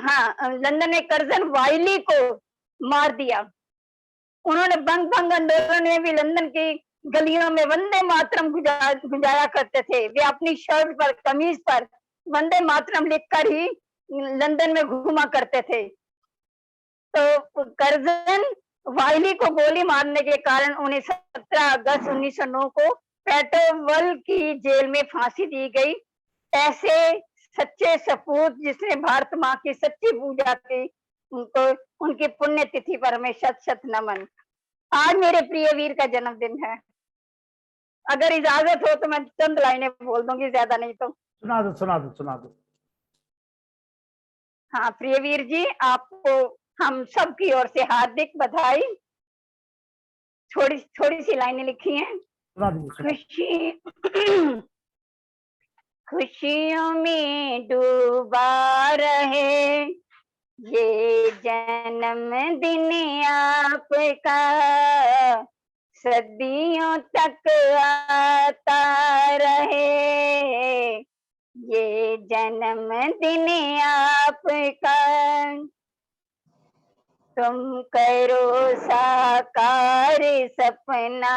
हाँ, लंदन में कर्जन वाइली को मार दिया। उन्होंने बंग भंग आंदोलन में भी लंदन की गलियों में वंदे मातरम गुंजाया करते थे। वे अपनी शर्ट पर, कमीज पर वंदे मातरम लिखकर ही लंदन में घूमा करते थे। तो कर्जन वाइली को गोली मारने के कारण उन्हें 17 अगस्त 1909 को पेटोवल की जेल में फांसी दी गई। ऐसे सच्चे सपूत जिसने भारत माँ की सच्ची पूजा की, उनको उनकी पुण्य तिथि पर हमें शत शत नमन। आज मेरे प्रिय वीर का जन्मदिन है। अगर इजाजत हो तो मैं चंद लाइनें बोल दूंगी, ज्यादा नहीं तो। सुना दो सुना दो सुना दो। हाँ प्रिय वीर जी, आपको हम सब की ओर से हार्दिक बधाई। थोड़ी थोड़ी सी लाइनें लिखी हैं। सुना दीजिए। खुशी खुशियों में डूबा रहे ये जन्मदिन आपका, सदियों तक आता रहे ये जन्मदिन आपका। तुम करो साकार सपना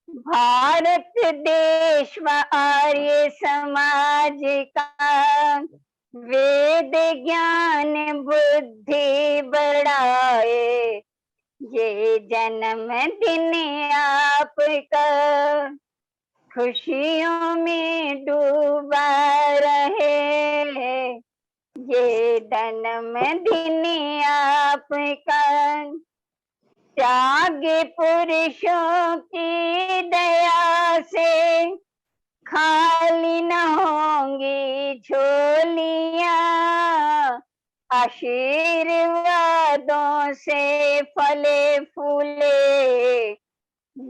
भारत देश व आर्य समाज का, वेद ज्ञान बुद्धि बढ़ाए ये जन्मदिन आपका। खुशियों में डूबा रहे ये जन्मदिन आपका। त्याग पुरुषों की दया से खाली न होंगी झोलियां, आशीर्वादों से फले फूले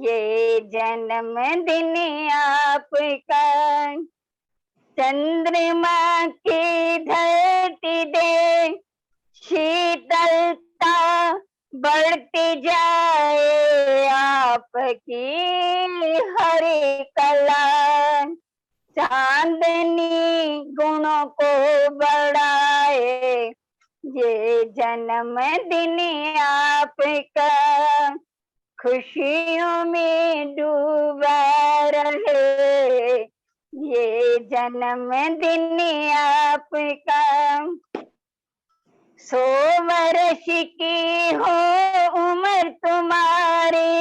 ये जन्मदिन आपका। चंद्रमा की धरती दे शीतलता बढ़ती जाए आपकी हरी कला, चांदनी गुणों को बढ़ाए ये जन्मदिन आपका। खुशियों में डूबा रहे ये जन्मदिन आपका। 100 वर्ष की हो उम्र तुम्हारी,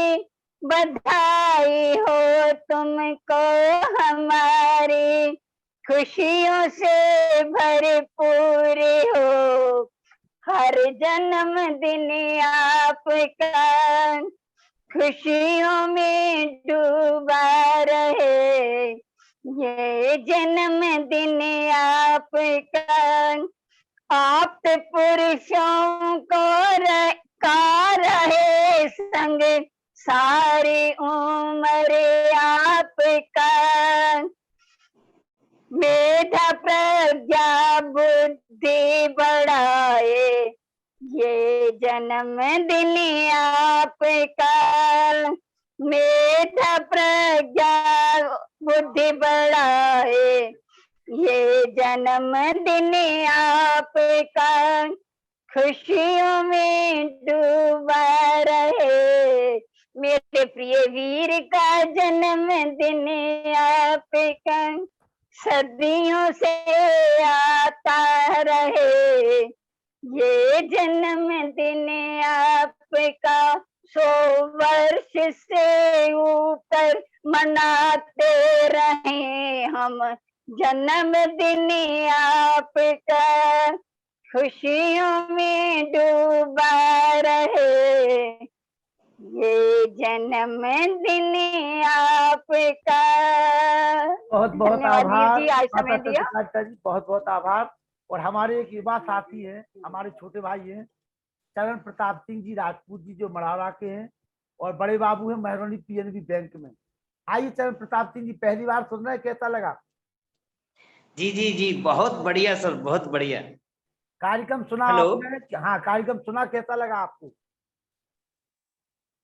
बधाई हो तुमको हमारी, खुशियों से भरपूर हो हर जन्मदिन आपका। खुशियों में डूबा रहे ये जन्मदिन आपका। आप पुरुषों को का रहे संग सारी उम्र आपका। मेधा प्रज्ञा बुद्धि बढ़ाए ये जन्मदिन आपका। मेधा प्रज्ञा बुद्धि बढ़ाए ये जन्मदिन आपका। खुशियों में डूबा रहे मेरे प्रिय वीर का जन्मदिन आपका, सदियों से आता रहे ये जन्मदिन आपका। 100 वर्ष से ऊपर मनाते रहे हम जन्मदिन आपका। खुशियों में डूबा रहे ये जन्मदिन आपका। बहुत बहुत आभार जी, आज समय दिया। जी बहुत बहुत आभार। और हमारे एक युवा साथी हैं, हमारे छोटे भाई हैं चरण प्रताप सिंह जी राजपूत जी, जो मढ़ौरा के हैं, और बड़े बाबू हैं मेहरौनी पीएनबी बैंक में। आइए चरण प्रताप सिंह जी, पहली बार सुन रहे हैं, कैसा लगा? जी जी जी, बहुत बढ़िया सर, बहुत बढ़िया। कार्यक्रम सुना आपने? हाँ, कार्यक्रम सुना, कैसा लगा आपको?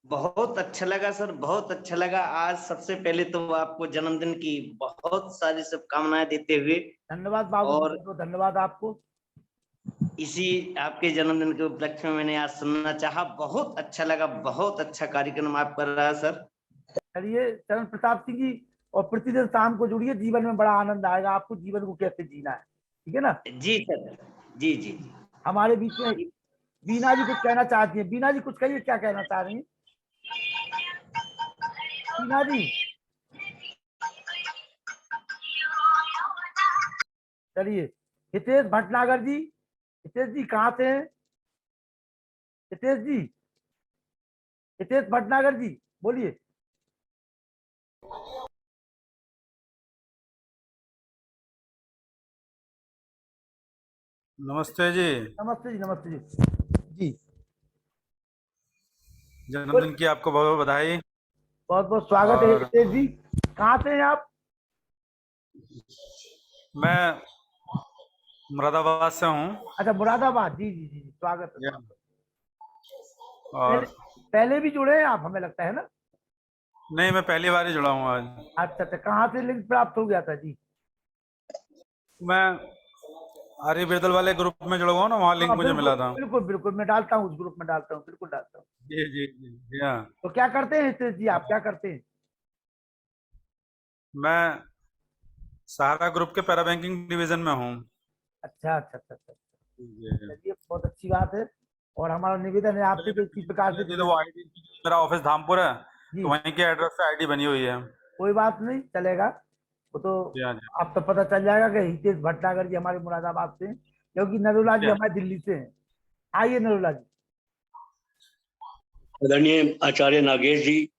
बहुत अच्छा लगा सर, बहुत अच्छा लगा। आज सबसे पहले तो आपको जन्मदिन की बहुत सारी शुभकामनाएं देते हुए धन्यवाद बाबू, और तो धन्यवाद आपको। इसी आपके जन्मदिन के उपलक्ष्य में मैंने आज सुनना चाहा। बहुत अच्छा लगा, बहुत अच्छा कार्यक्रम आप कर रहा है सर। चलिए चरण प्रताप सिंह जी, और प्रतिदिन शाम को जुड़िए, जीवन में बड़ा आनंद आएगा आपको, जीवन को कैसे जीना है, ठीक है ना। जी सर, जी जी जी। हमारे बीच में बीना जी कुछ कहना चाहती है। बीना जी कुछ कहिए, क्या कहना चाह रही हैं बीना जी। चलिए हितेश भटनागर जी, हितेश जी कहाँ से हैं? हितेश जी, हितेश भटनागर जी बोलिए। नमस्ते जी। नमस्ते जी, नमस्ते जी। जी जन्मदिन की आपको बहुत बहुत बधाई। बहुत बहुत स्वागत है और हितेश जी। कहाँ से हैं आप? मैं मुरादाबाद से हूँ। अच्छा मुरादाबाद, जी जी जी जी, स्वागत है स्वागत है। पहले और पहले भी जुड़े हैं आप, हमें लगता है ना। नहीं, मैं पहली बार ही जुड़ा हूँ आज। अच्छा अच्छा, कहाँ से लिंक प्राप्त हो गया था जी? मैं आर्य बिरदल वाले ग्रुप में जुड़ा हुआ हूँ ना, वहाँ लिंक हाँ मुझे बिल्कुल मिला था। बिल्कुल बिल्कुल, मैं डालता हूँ उस ग्रुप में, डालता हूँ, बिल्कुल डालता हूँ। जी जी जी जी हाँ। तो क्या करते हैं हितेश जी, आप क्या करते हैं? मैं सहारा ग्रुप के पैरा बैंकिंग डिवीजन में हूँ। अच्छा अच्छा अच्छा अच्छा अच्छा। जी। चलिए बहुत अच्छी बात है, और हमारा निवेदन है आपसे कि इसी प्रकार से जी, तो जुड़े। वो आईडी, मेरा ऑफिस धामपुर है, तो जी वहीं के एड्रेस पे आईडी बनी हुई है। कोई बात नहीं, चलेगा वो तो। जी हाँ जी। आप तो पता चल जाएगा कि हितेश भटनागर जी हमारे मुरादाबाद से हैं, क्योंकि नरूला जी जी हमारे दिल्ली से हैं। आइए नरूला जी। आदरणीय आचार्य नागेश जी,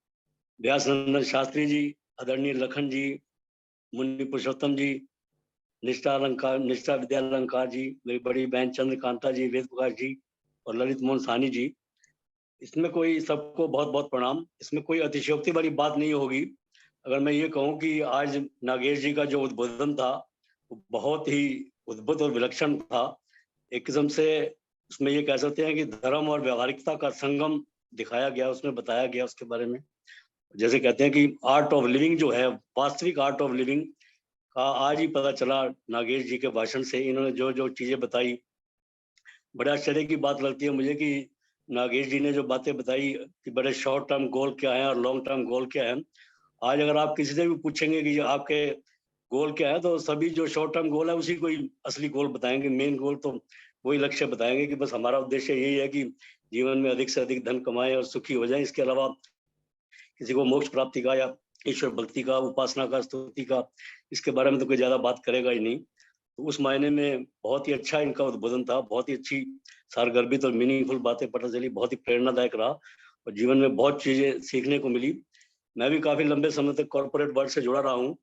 व्यासनंदन शास्त्री जी, आदरणीय लखन जी, मुनि पुरुषोत्तम जी, निष्ठा अलंकार, निष्ठा विद्या अलंकार जी, मेरी बड़ी बहन चंद्रकांता जी, वेद प्रकाश जी और ललित मोहन सानी जी। इसमें कोई, सबको बहुत बहुत प्रणाम। इसमें कोई अतिशयोक्ति वाली बात नहीं होगी अगर मैं ये कहूँ कि आज नागेश जी का जो उद्बोधन था वो बहुत ही अद्भुत और विलक्षण था। एक किस्म से उसमें ये कह सकते हैं कि धर्म और व्यावहारिकता का संगम दिखाया गया, उसमें बताया गया उसके बारे में। जैसे कहते हैं कि आर्ट ऑफ लिविंग जो है, वास्तविक आर्ट ऑफ लिविंग का आज ही पता चला नागेश जी के भाषण से। इन्होंने जो जो चीजें बताई, बड़े आश्चर्य की बात लगती है मुझे कि नागेश जी ने जो बातें बताई कि बड़े शॉर्ट टर्म गोल क्या है और लॉन्ग टर्म गोल क्या है। आज अगर आप किसी से भी पूछेंगे कि आपके गोल क्या है, तो सभी जो शॉर्ट टर्म गोल है उसी को ही असली गोल बताएंगे। मेन गोल तो वही लक्ष्य बताएंगे कि बस हमारा उद्देश्य यही है कि जीवन में अधिक से अधिक धन कमाएं और सुखी हो जाएं। इसके अलावा किसी को मोक्ष प्राप्ति का या ईश्वर भक्ति का, उपासना का, स्तुति का, इसके बारे में तो कोई ज्यादा बात करेगा ही नहीं। तो उस मायने में बहुत ही अच्छा इनका उद्बोधन था, बहुत ही अच्छी सारगर्भित और मीनिंगफुल बातें पता चली, बहुत ही प्रेरणादायक रहा और जीवन में बहुत चीजें सीखने को मिली। मैं भी काफी लंबे समय तक कॉर्पोरेट वर्ल्ड से जुड़ा रहा हूँ,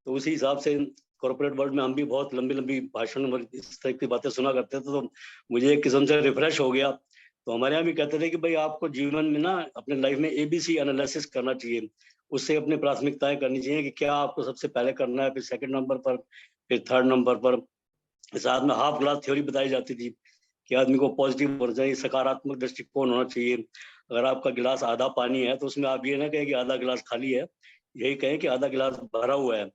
तो उसी हिसाब से कॉर्पोरेट वर्ल्ड में हम भी बहुत लंबी लंबी भाषण और इस तरह की बातें सुना करते थे, तो मुझे एक किस्म से रिफ्रेश हो गया। तो हमारे यहाँ भी कहते थे कि भाई आपको जीवन में ना अपने लाइफ में एबीसी एनालिसिस करना चाहिए, उससे अपनी प्राथमिकताएं करनी चाहिए कि क्या आपको सबसे पहले करना है, फिर सेकंड नंबर पर, फिर थर्ड नंबर पर। साथ में हाफ ग्लास थ्योरी बताई जाती थी कि आदमी को पॉजिटिव होना चाहिए, सकारात्मक दृष्टिकोण होना चाहिए। अगर आपका गिलास आधा पानी है तो उसमें आप ये ना कहें कि आधा गिलास खाली है, यही कहें कि आधा गिलास भरा हुआ है।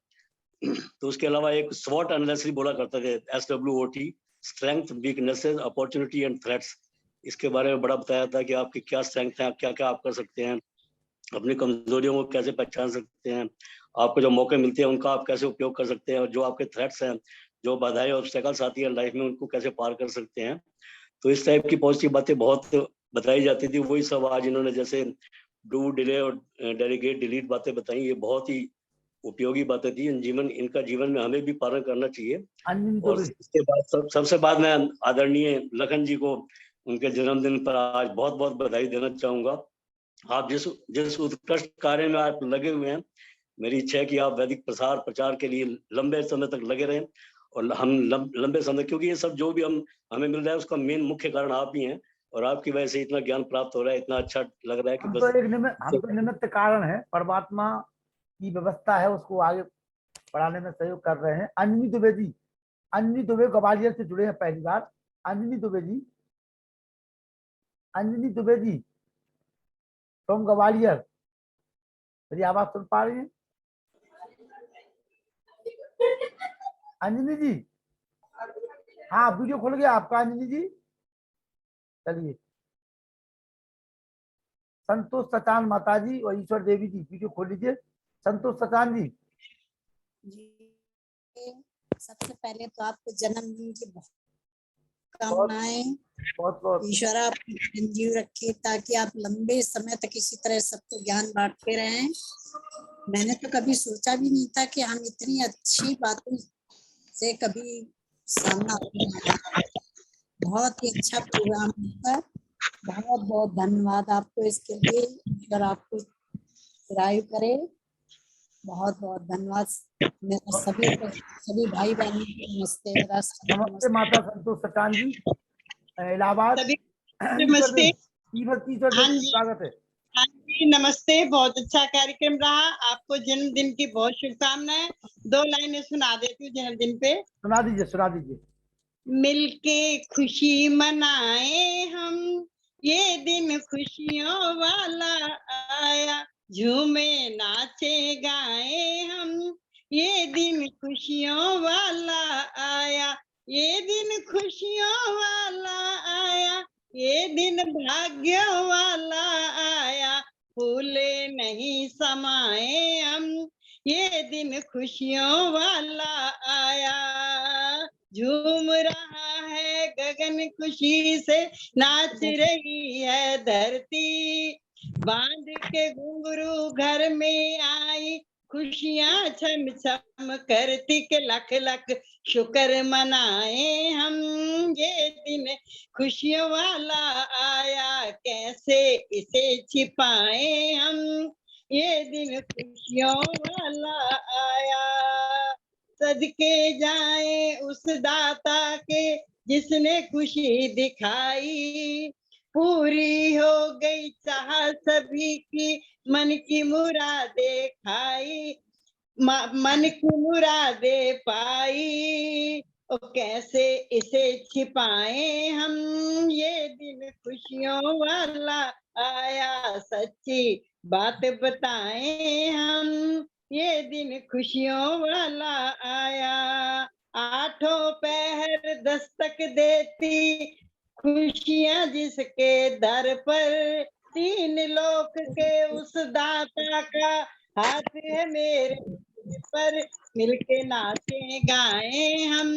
तो उसके अलावा एक स्वॉट एनालिसिस बोला करते थे, SWOT, strength, weaknesses, opportunity and threats. इसके बारे में बड़ा बताया था कि आपकी क्या स्ट्रेंथ है, क्या क्या आप कर सकते हैं, अपनी कमजोरियों को कैसे पहचान सकते हैं, आपको जो मौके मिलते हैं उनका आप कैसे उपयोग कर सकते हैं, और जो आपके थ्रेट्स हैं, जो बाधाएं ऑब्स्टेकल्स आती है लाइफ में, उनको कैसे पार कर सकते हैं। तो इस टाइप की पॉजिटिव बातें बहुत बताई जाती थी। वही सब आज इन्होंने जैसे डू, डिले और डेलीगेट, डिलीट बातें बताई, ये बहुत ही उपयोगी बातें थी। इनका जीवन में हमें भी पालन करना चाहिए। अंजनी और दुबे। इसके बाद सबसे बाद मैं आदरणीय लखन जी को उनके जन्मदिन पर आज बहुत बहुत बधाई देना चाहूंगा। आप जिस जिस उत्कृष्ट कार्य में आप लगे हुए हैं, मेरी इच्छा है कि आप वैदिक प्रसार प्रचार के लिए लंबे समय तक लगे रहें। और हम लंबे समय, क्योंकि ये सब जो भी हमें मिल रहा है उसका मेन मुख्य कारण आप ही हैं, और आपकी वजह से इतना ज्ञान प्राप्त हो रहा है, इतना अच्छा लग रहा है कि बस। हम तो निमित्त कारण है, परमात्मा की व्यवस्था है, उसको आगे बढ़ाने में सहयोग कर रहे हैं। अंजनी दुबे जी, अंजनी दुबे ग्वालियर से जुड़े हैं पहली बार। अंजनी दुबे जी, अंजनी दुबे जी फ्रॉम ग्वालियर, मेरी आवाज सुन पा रही हैं अंजनी जी? हाँ वीडियो खुल गया आपका अंजलि जी। चलिए, संतोष सचान माता जी और ईश्वर देवी जी वीडियो खोल लीजिए। संतोष सचान जी। जी, सबसे पहले तो आपको जन्मदिन की बहुत बहुत कामनाएं। बहुत बहुत ईश्वर आपको संजीव रखे ताकि आप लंबे समय तक इसी तरह सबको ज्ञान बांटते रहें। मैंने तो कभी सोचा भी नहीं था कि हम इतनी अच्छी बातों से कभी सामना होगा। बहुत ही अच्छा प्रोग्राम होगा। बहुत बहुत धन्यवाद आपको इसके लिए। ईश्वर आपको दीर्घायु करे। बहुत बहुत धन्यवाद। मेरा सभी भाई बहनों को नमस्ते। मेरा नमस्ते माता संतोष सचान जी, इलाहाबाद। सभी ईश्वर नमस्ते। देव हाँ जी, स्वागत है। हाँ जी, नमस्ते। बहुत अच्छा कार्यक्रम रहा। आपको जन्मदिन की बहुत शुभकामनाएं। 2 लाइनें सुना देती हूँ जन्मदिन पे। सुना दीजिए, सुना दीजिए। मिलके खुशी मनाए हम, ये दिन खुशियों वाला आया। झूमे नाचे गाए हम, ये दिन खुशियों वाला आया। ये दिन खुशियों वाला आया, ये दिन भाग्य वाला आया। भूले नहीं समाए हम, ये दिन खुशियों वाला आया। झूम रहा है गगन खुशी से, नाच रही है धरती। बांध के घुंघरू घर में आई, खुशियां छम छम करती के लख लख शुक्र मनाए हम। ये दिन खुशियों वाला आया, कैसे इसे छिपाए हम। ये दिन खुशियों वाला आया। सदके जाए उस दाता के जिसने खुशी दिखाई। पूरी हो गई चाह सभी की, मन की मुरादे खाई। मन की मुरादे पाई। और कैसे इसे छिपाए हम, ये दिन खुशियों वाला आया। सच्ची बात बताएं हम, ये दिन खुशियों वाला आया। आठों पहर दस्तक देती खुशियां जिसके दर पर, 3 लोक के उस दाता का हाथ है मेरे पर। मिलके नाचे गाए हम,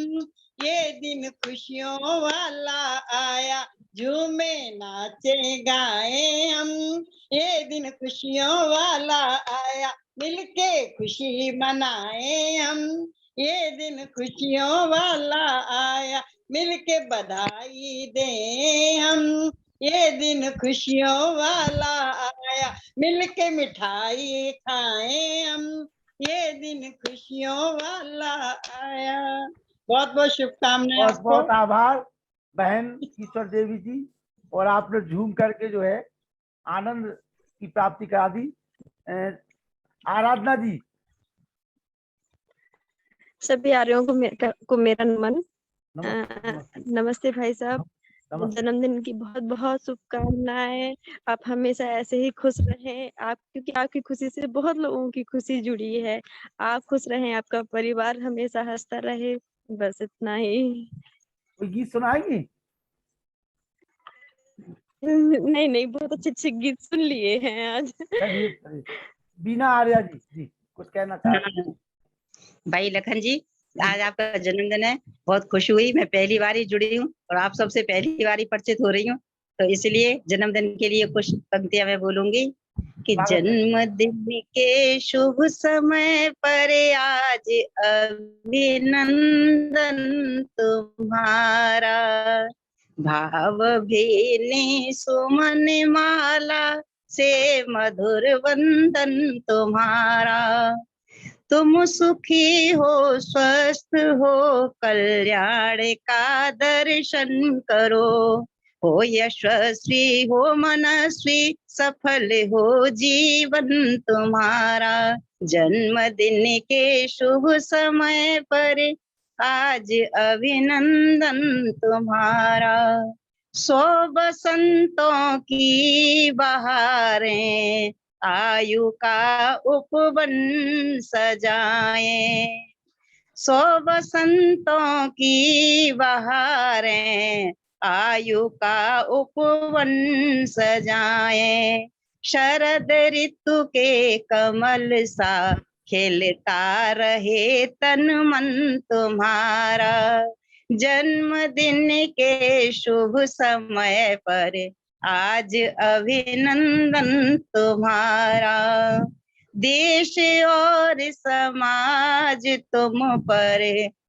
ये दिन खुशियों वाला आया। झूमे नाचे गाए हम, ये दिन खुशियों वाला आया। मिलके खुशी मनाए हम, ये दिन खुशियों वाला आया। मिलके बधाई दें हम, ये दिन खुशियों वाला आया। मिलके मिठाई खाएं हम, ये दिन खुशियों वाला आया। बहुत बहुत शुभकामनाएं बहुत आपको। बहुत आभार बहन ईश्वर देवी जी, और आपने झूम करके जो है आनंद की प्राप्ति करा दी। आराधना जी। सभी आर्यों को मेरा नमन। नमस्ते। नमस्ते भाई साहब। नमस्ते। जन्मदिन की बहुत बहुत शुभकामनाएं। आप हमेशा ऐसे ही खुश रहें, आप क्योंकि आपकी खुशी से बहुत लोगों की खुशी जुड़ी है। आप खुश रहें, आपका परिवार हमेशा हंसता रहे, बस इतना ही। कोई गीत सुनाएंगी? नहीं नहीं, बहुत अच्छे अच्छे गीत सुन लिए हैं आज। चलिए चलिए। बीना आर्या जी जी कुछ कहना चाह रहे हैं। भाई लखन जी, आज आपका जन्मदिन है। बहुत खुशी हुई। मैं पहली बार ही जुड़ी हूँ और आप सबसे पहली बार ही परिचित हो रही हूँ, तो इसलिए जन्मदिन के लिए कुछ पंक्तियां मैं बोलूंगी कि जन्मदिन के शुभ समय पर आज अभिनंदन तुम्हारा। भाव भीनी सुमन माला से मधुर वंदन तुम्हारा। तुम सुखी हो, स्वस्थ हो, कल्याण का दर्शन करो। हो यशस्वी, हो मनस्वी, सफल हो जीवन तुम्हारा। जन्मदिन के शुभ समय पर आज अभिनंदन तुम्हारा। 100 बसंतों की बहारें आयु का उपवन सजाएं। सौ बसंतों की बहारें आयु का उपवन सजाए, शरद ऋतु के कमल सा खिलता रहे तन मन तुम्हारा, जन्मदिन के शुभ समय पर आज अभिनंदन तुम्हारा, देश और समाज तुम पर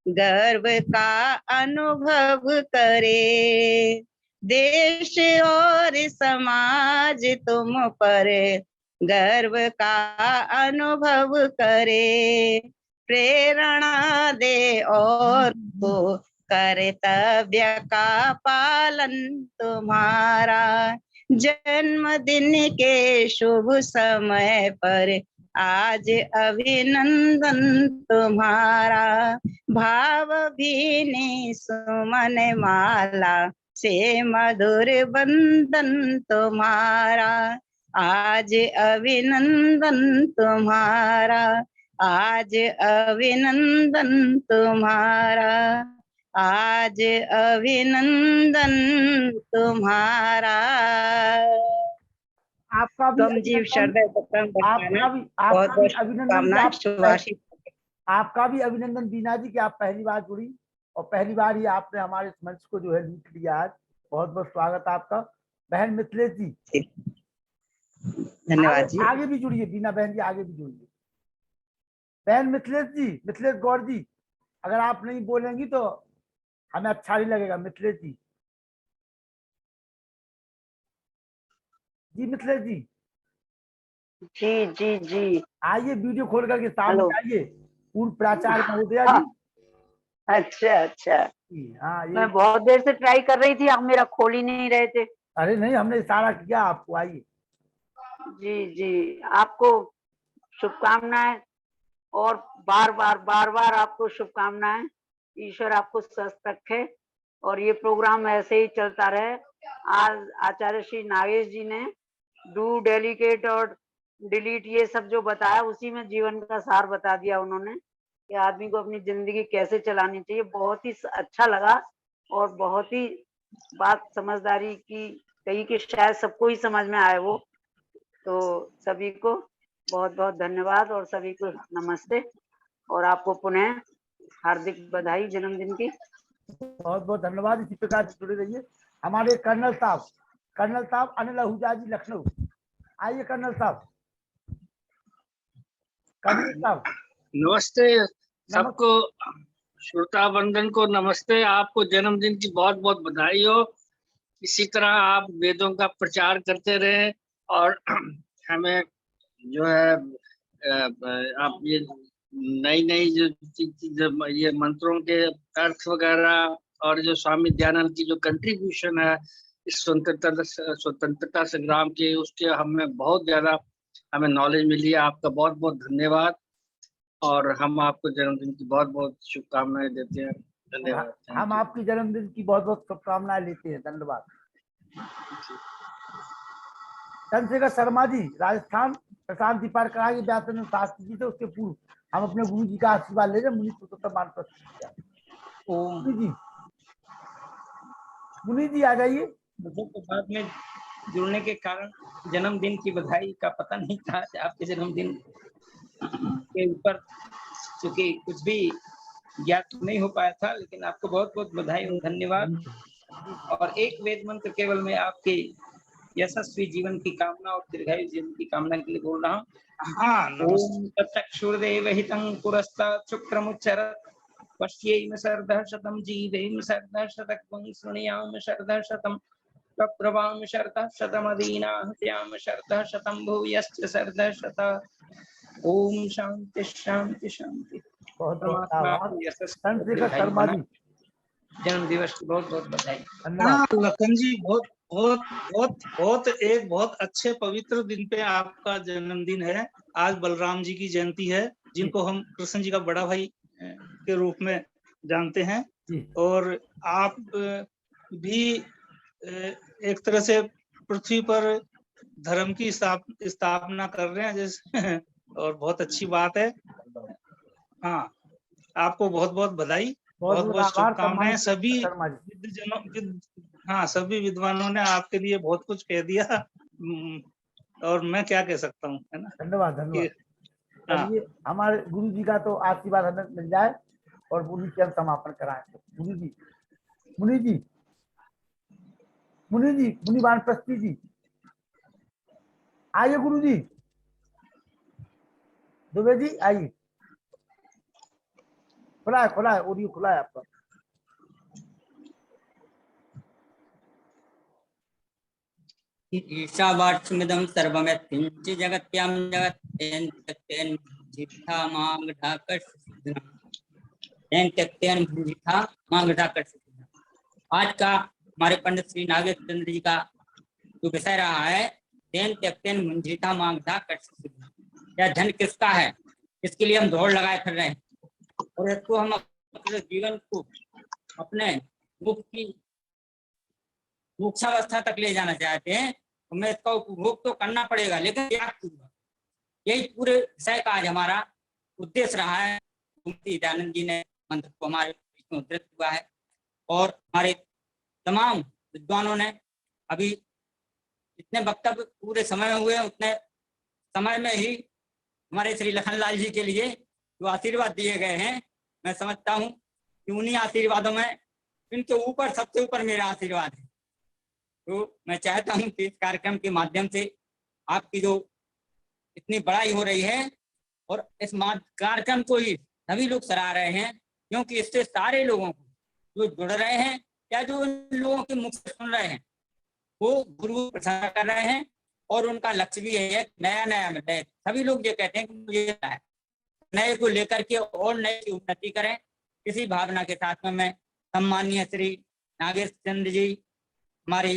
गर्व का अनुभव करे, देश और समाज तुम पर गर्व का अनुभव करे, प्रेरणा दे और को कर्तव्य का पालन तुम्हारा, जन्मदिन के शुभ समय पर आज अभिनंदन तुम्हारा, भाव भीनी सुमन माला से मधुर बंधन तुम्हारा, आज अभिनंदन तुम्हारा, आज अभिनंदन तुम्हारा, आज अभिनंदन तुम्हारा। आपका भी तुम जीव श्रद्धे आपका भी अभिनंदन शुभाशीष। आपका भी अभिनंदन बीना जी कि आप पहली बार जुड़ी और पहली बार ही आपने हमारे मंच को जो है लीड लिया आज। बहुत बहुत स्वागत आपका। बहन मिथिलेश जी धन्यवाद जी। आगे भी जुड़िए, बीना बहन जी आगे भी जुड़िए। बहन मिथिलेश जी, मिथिलेश गौड़ जी, अगर आप नहीं बोलेंगी तो हमें अच्छा नहीं लगेगा। मिथिलेश जी, जी मिथिलेश जी, जी जी जी आइए वीडियो खोल करके सामने आइए। पूर्व प्राचार्य महोदया जी। अच्छा अच्छा, हाँ मैं बहुत देर से ट्राई कर रही थी, आप मेरा खोल ही नहीं रहे थे। अरे नहीं, हमने इशारा किया आपको, आइए। जी जी, आपको शुभकामनाएं और बार बार आपको शुभकामनाएं। ईश्वर आपको स्वस्थ रखे और ये प्रोग्राम ऐसे ही चलता रहे। आज आचार्य श्री नागेश जी ने डू, डेलीकेट और डिलीट ये सब जो बताया, उसी में जीवन का सार बता दिया उन्होंने कि आदमी को अपनी जिंदगी कैसे चलानी चाहिए। बहुत ही अच्छा लगा और बहुत ही बात समझदारी की कही कि शायद सबको ही समझ में आए वो। तो सभी को बहुत बहुत धन्यवाद और सभी को नमस्ते और आपको पुनः हार्दिक बधाई जन्मदिन की। बहुत बहुत धन्यवाद। इसी प्रकार से जुड़े रहिए। हमारे कर्नल साहब अनिल आहूजा जी लखनऊ, आइए कर्नल साहब। कर्नल साहब नमस्ते सबको, श्रोता बंधन को नमस्ते। आपको जन्मदिन की बहुत बहुत बधाई हो। इसी तरह आप वेदों का प्रचार करते रहे और हमें जो है आप ये नई जो ये मंत्रों के अर्थ वगैरह और जो स्वामी दयानंद की जो कंट्रीब्यूशन है इस स्वतंत्रता संग्राम के, उसके हमें बहुत ज्यादा हमें नॉलेज मिली है। आपका बहुत बहुत धन्यवाद और हम आपको जन्मदिन की बहुत बहुत शुभकामनाएं देते हैं। धन्यवाद। हम आपकी जन्मदिन की बहुत बहुत शुभकामनाएं लेते हैं। धन्यवाद। चंद्रशेखर शर्मा जी राजस्थान, प्रशांत दीपार कराएंगे व्यासन शास्त्री जी से। उसके पूर्व हम अपने गुरु जी का आशीर्वाद ले रहे। मुनि मुनि जी आ जाइए। बाद में जुड़ने के कारण जन्मदिन की बधाई का पता नहीं था। आपके जन्मदिन के ऊपर क्योंकि कुछ भी ज्ञात नहीं हो पाया था, लेकिन आपको बहुत बहुत बधाई और धन्यवाद। और एक वेद मंत्र केवल मैं आपके यशस्वी जीवन की कामना और दीर्घायु जीवन की कामना के लिए बोल रहा हूँ। ओम तत्चक्षुर्देव हितं पुरस्तात् शुक्रमुच्चरत् पश्येम शरदः शतं जीवेम शरदः शतक्वं शृणुयाम शरदः शतं प्रप्रभाम शरदः शतमदीनाहत्याम शरदः शतं भूयश्च शरदः शतः। ओम शांति शांति शांति। बहुत बहुत चंद्रशेखर शर्मा जी, जन्म दिवस की बहुत बहुत बधाई। लखन जी, बहुत अच्छे पवित्र दिन पे आपका जन्मदिन है। आज बलराम जी की जयंती है, जिनको हम कृष्ण जी का बड़ा भाई के रूप में जानते हैं। और आप भी एक तरह से पृथ्वी पर धर्म की स्थापना कर रहे हैं जैसे और बहुत अच्छी बात है। हाँ, आपको बहुत बहुत बधाई, बहुत बहुत बहुत बहुत आभार शुभकामनाएं। सम्मानित सभी शर्मा जी। हाँ, सभी विद्वानों ने आपके लिए बहुत कुछ कह दिया। और मैं क्या कह सकता हूँ, है ना। धन्यवाद कि धन्यवाद। हाँ, चलिए हमारे गुरु जी का तो आशीर्वाद हमें मिल जाए और उन्हीं के हम समापन कराएं। गुरु जी, मुनि जी, मुनि जी, मुनि वानप्रस्थी जी, आइए गुरु जी, दुबे जी आइए। खुला है ऑडियो खुला है आपका। ईशावास्यमिदं सर्वमित्थं जगत्यां जगत्तेन त्यक्तेन भुजिथा मांगधाकर्षित। आज का हमारे पंडित श्री नागेश चंद्र जी का जो विषय रहा है, तेन त्यक्तेन मुंजिथा मांगधाकर्षित। यह धन किसका है, इसके लिए हम दौड़ लगाए फिर रहे हैं, और इसको हम अपने जीवन को अपने मोक्षावस्था तक ले जाना चाहते हैं, हमें इसका उपभोग तो करना पड़ेगा, लेकिन यही पूरे विषय का आज हमारा उद्देश्य रहा है। दयानंद जी ने मंत्र को हमारे बीच में उद्धृत हुआ है, और हमारे तमाम विद्वानों ने अभी जितने वक्तव्य पूरे समय में हुए, उतने समय में ही हमारे श्री लखनलाल जी के लिए जो आशीर्वाद दिए गए हैं, मैं समझता हूँ कि उन्हीं आशीर्वादों में इनके ऊपर सबसे ऊपर मेरा आशीर्वाद है। तो मैं चाहता हूं कि इस कार्यक्रम के माध्यम से आपकी जो इतनी बड़ाई हो रही है, और इस कार्यक्रम को ही सभी लोग सराह रहे हैं, क्योंकि इससे सारे लोगों को जो जुड़ रहे हैं या जो इन लोगों के मुख से सुन रहे हैं, वो गुरु प्रसार कर रहे हैं, और उनका लक्ष्य भी यही है नया नया मिले। सभी लोग ये कहते हैं कि मुझे नए को लेकर के और नए की उन्नति करें। इसी भावना के साथ में मैं सम्मानीय श्री नागेश चंद्र जी, हमारे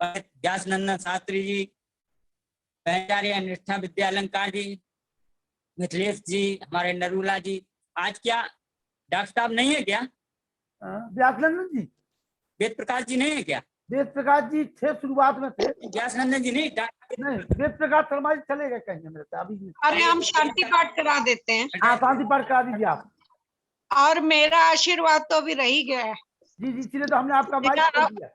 व्यासनंदन शास्त्री जी, आचार्य निष्ठा विद्यालंकार जी, मिथिलेश जी, हमारे नरूला जी, आज क्या डॉक्टर साहब नहीं है क्या? व्यासनंदन जी, वेद प्रकाश जी नहीं है क्या? वेद प्रकाश जी थे शुरुआत में थे। व्यासनंदन जी नहीं, वेद प्रकाश शर्मा जी चले गए कहीं मेरे से अभी। अरे हम शांति पाठ करा देते हैं। हाँ, शांति पाठ करा दीजिए आप। और मेरा आशीर्वाद तो अभी रह ही गया है। जी जी, इसीलिए तो हमने आपका माइक खोल दिया,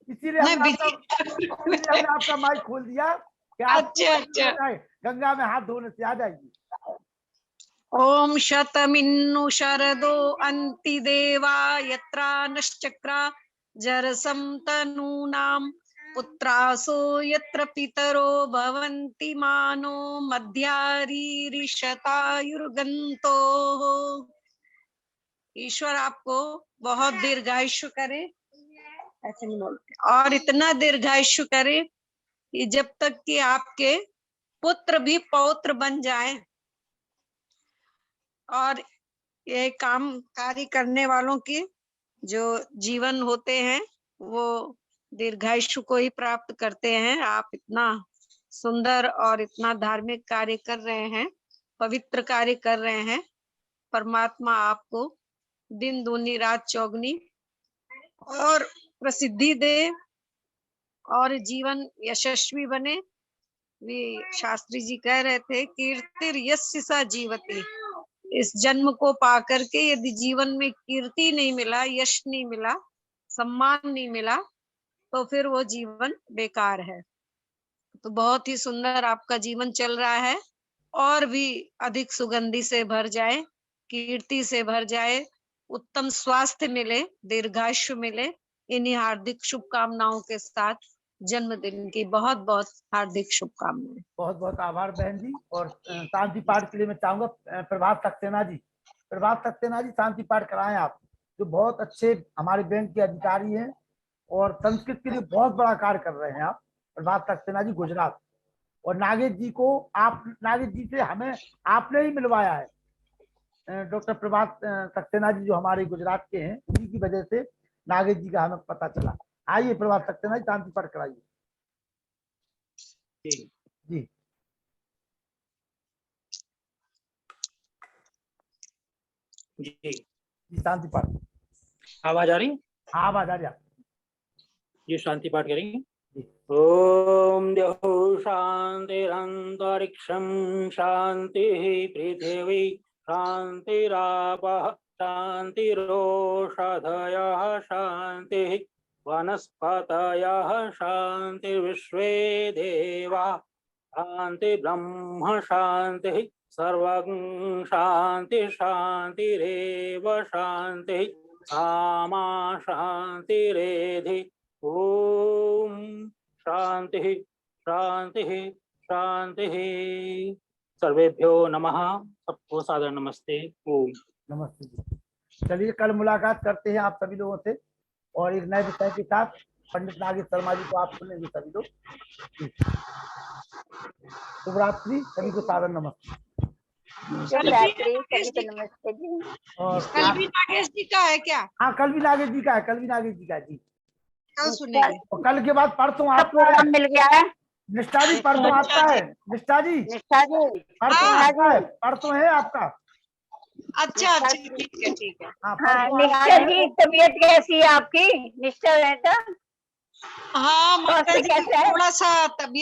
इसीलिए हमने आपका माइक खोल दिया कि आप अच्छा गंगा में हाथ धोने से आ जाएगी। ओम शतमिन्नु शरदो अंति देवा यत्रा नश्चक्रा जरसं तनूनां पुत्रासो यत्र पितरो भवन्ति मानो मध्यारीरिषतायुर्गन्तो। ईश्वर आपको बहुत दीर्घायुष्य करे, ऐसे नहीं बोलते, और इतना दीर्घायुष्य करे कि जब तक कि आपके पुत्र भी पौत्र बन जाएं, और ये काम कार्य करने वालों की जो जीवन होते हैं वो दीर्घायुष्य को ही प्राप्त करते हैं। आप इतना सुंदर और इतना धार्मिक कार्य कर रहे हैं, पवित्र कार्य कर रहे हैं। परमात्मा आपको दिन दूनी रात चौगनी और प्रसिद्धि दे और जीवन यशस्वी बने। वे शास्त्री जी कह रहे थे, कीर्तिर यस्य सा जीवति। इस जन्म को पाकर के यदि जीवन में कीर्ति नहीं मिला, यश नहीं मिला, सम्मान नहीं मिला, तो फिर वो जीवन बेकार है। तो बहुत ही सुंदर आपका जीवन चल रहा है, और भी अधिक सुगंधि से भर जाए, कीर्ति से भर जाए, उत्तम स्वास्थ्य मिले, दीर्घायुष्य मिले। इन्हीं हार्दिक शुभकामनाओं के साथ जन्मदिन की बहुत बहुत हार्दिक शुभकामनाएं। बहुत बहुत आभार बहन जी। और शांति पाठ के लिए मैं चाहूंगा प्रभात सक्सेना जी, शांति पाठ कराएं आप, जो बहुत अच्छे हमारे बैंक के अधिकारी हैं और संस्कृत के लिए बहुत बड़ा कार्य कर रहे हैं आप। प्रभात सक्सेना जी गुजरात, और नागेश जी को नागेश जी से हमें आपने ही मिलवाया है। डॉक्टर प्रभात सक्सेना जी जो हमारे गुजरात के हैं, उन्हीं की वजह से नागेश जी का हमें पता चला। आइए प्रभात सक्सेना जी, शांति पाठ कराइए। जी जी शांति पाठ। आवाज आ रही? हाँ, आवाज आ रही है। ये शांति पाठ करेंगे। ओम द्यौः शान्तिरन्तरिक्षं शान्तिः पृथिवी शान्तिरापः शान्तिरोषधयः शान्तिः वनस्पतयः शान्तिर्विश्वे देवा शान्ति ब्रह्म शान्तिः सर्वं शान्ति शान्तिरेव शान्तिः सामा शान्तिरेधि ॐ शान्तिः शान्तिः शान्तिः। सर्वेभ्यो नमः। सबको सादर नमस्ते। ओम नमस्ते जी। चलिए कल मुलाकात करते हैं आप सभी लोगों से और एक नए विषय के साथ। पंडित नागेश शर्मा जी को आप सुनेंगे सभी लोग। शुभ रात्रि, सभी को सादर नमस्ते। शुभ रात्रि, सभी को नमस्ते जी। और कल भी नागेश जी का है क्या? हाँ, कल भी नागेश जी का है, कल भी नागेश जी का जी। कल सुनेंगे। और कल के बाद परसों आपका प्रोग्राम मिल गया है। निष्ठा जी परसों आपका है। निष्ठा जी निष्ठा जी परसों हाँ। आपका है, परसों है आपका। अच्छा अच्छा, ठीक है ठीक है। हाँ, हाँ, परसों निष्ठा आपका है। जी तबीयत कैसी है आपकी? निष्ठा है तो हाँ माता स्वास्थ्य जी कैसा है? थोड़ा सा तबीयत